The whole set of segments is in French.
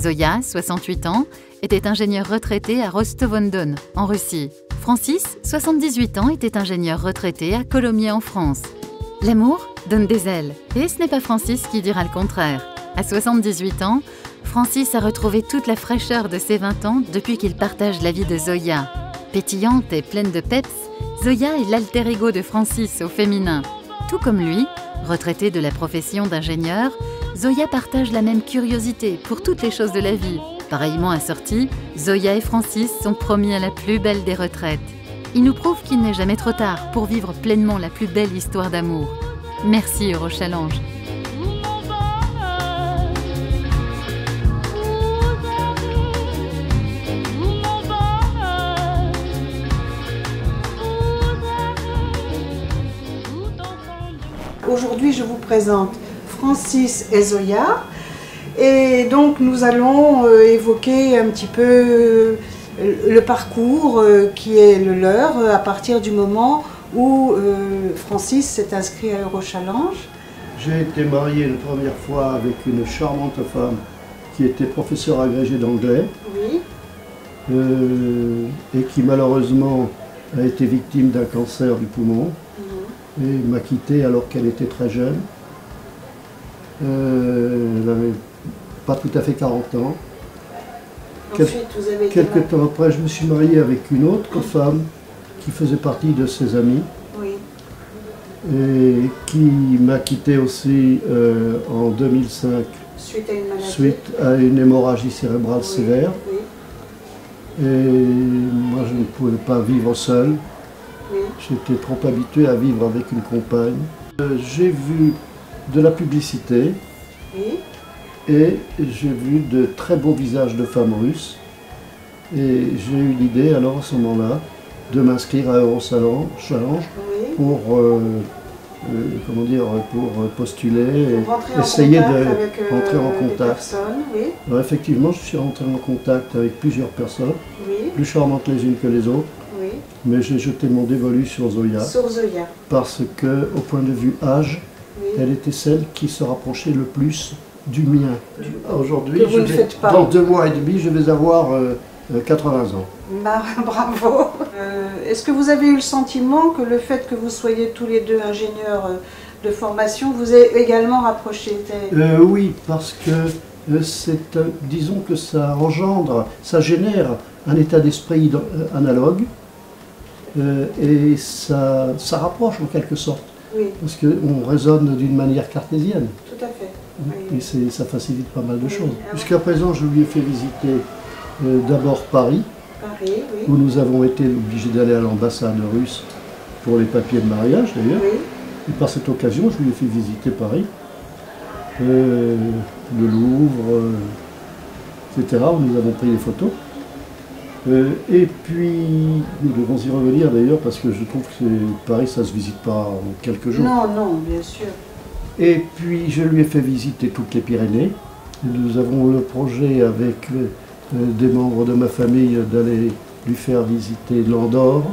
Zoya, 68 ans, était ingénieur retraité à Rostov-on-Don, en Russie. Francis, 78 ans, était ingénieur retraité à Colomiers, en France. L'amour donne des ailes, et ce n'est pas Francis qui dira le contraire. À 78 ans, Francis a retrouvé toute la fraîcheur de ses 20 ans depuis qu'il partage la vie de Zoya. Pétillante et pleine de peps, Zoya est l'alter ego de Francis au féminin. Tout comme lui, retraité de la profession d'ingénieur, Zoya partage la même curiosité pour toutes les choses de la vie. Pareillement assortis, Zoya et Francis sont promis à la plus belle des retraites. Ils nous prouvent qu'il n'est jamais trop tard pour vivre pleinement la plus belle histoire d'amour. Merci Eurochallenge. Aujourd'hui, je vous présente Francis et Zoya. Et donc, nous allons évoquer un petit peu le parcours qui est le leur à partir du moment où Francis s'est inscrit à Eurochallenge. J'ai été marié une première fois avec une charmante femme qui était professeure agrégée d'anglais. Oui. Et qui malheureusement a été victime d'un cancer du poumon. Et m'a quitté alors qu'elle était très jeune. Elle n'avait pas tout à fait 40 ans. Ensuite, vous avez Quelques temps après, je me suis marié avec une autre femme qui faisait partie de ses amis. Oui. Et qui m'a quitté aussi en 2005 Suite à une maladie. suite à une hémorragie cérébrale Oui, sévère. oui, Et moi, je ne pouvais pas vivre seul. oui. J'étais trop habitué à vivre avec une compagne. J'ai vu de la publicité Oui. et j'ai vu de très beaux visages de femmes russes. Et j'ai eu l'idée, alors à ce moment-là, de m'inscrire à Eurochallenge Oui. pour, comment dire, pour postuler Pour rentrer et en essayer contact de avec, rentrer en des contact. personnes, oui. Alors effectivement, je suis rentré en contact avec plusieurs personnes, Oui. plus charmantes les unes que les autres, Oui. mais j'ai jeté mon dévolu sur Zoya. Sur Zoya. Parce que, au point de vue âge, Oui. elle était celle qui se rapprochait le plus du mien. Aujourd'hui, Que vous ne faites pas. dans 2 mois et demi, je vais avoir 80 ans. Bravo. Est-ce que vous avez eu le sentiment que le fait que vous soyez tous les deux ingénieurs de formation vous ait également rapproché? Oui, parce que disons que ça engendre, ça génère un état d'esprit analogue et ça rapproche en quelque sorte. Oui, Parce qu'on raisonne d'une manière cartésienne. tout à fait. Et ça facilite pas mal de Oui. choses. Ah oui. Jusqu'à présent, je lui ai fait visiter d'abord Paris, Paris, oui. où nous avons été obligés d'aller à l'ambassade russe pour les papiers de mariage d'ailleurs. Oui, Et par cette occasion, je lui ai fait visiter Paris, le Louvre, etc. où nous avons pris des photos. Et puis, nous devons y revenir d'ailleurs parce que je trouve que Paris, ça ne se visite pas en quelques jours. non, non, bien sûr. Et puis, je lui ai fait visiter toutes les Pyrénées. Nous avons le projet avec des membres de ma famille d'aller lui faire visiter l'Andorre.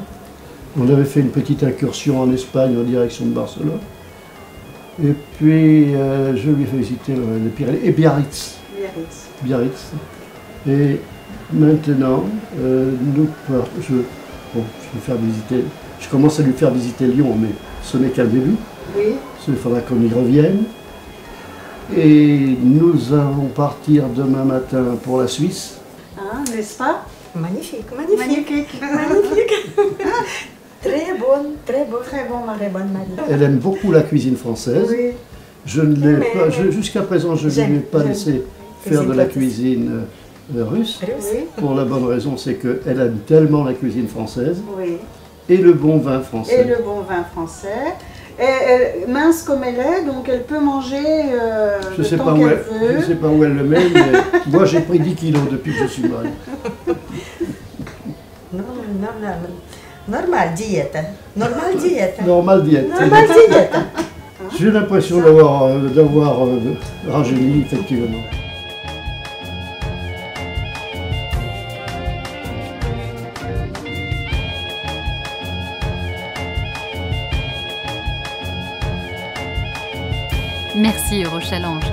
On avait fait une petite incursion en Espagne en direction de Barcelone. Et puis, je lui ai fait visiter les Pyrénées et Biarritz. Biarritz. Biarritz. Et maintenant, je vais faire visiter. Je commence à lui faire visiter Lyon, mais ce n'est qu'un début. Oui, Il faudra qu'on y revienne. Et nous allons partir demain matin pour la Suisse. hein, n'est-ce pas? Magnifique, magnifique, Magnifique. magnifique. Très bonne, très bonne, Très bon, Marie. très bonne Marie. Elle aime beaucoup la cuisine française. Oui, Je ne l'ai Mais- pas, jusqu'à présent, je ne lui ai J'aime, pas j'aime. laissé faire de la Cuisine cuisine russe. Russe. oui, Pour la bonne raison, c'est qu'elle aime tellement la cuisine française oui. et le bon vin Et français. le bon vin français. Mince comme elle est, donc elle peut manger Je le sais temps pas où qu'elle je veut. sais pas où elle le met, mais moi j'ai pris 10 kilos depuis que je suis marié. Non, non, non. Normal diète. Normal diète. Normal diète. Normal diète. J'ai l'impression d'avoir rajeuni, effectivement. Merci Eurochallenge.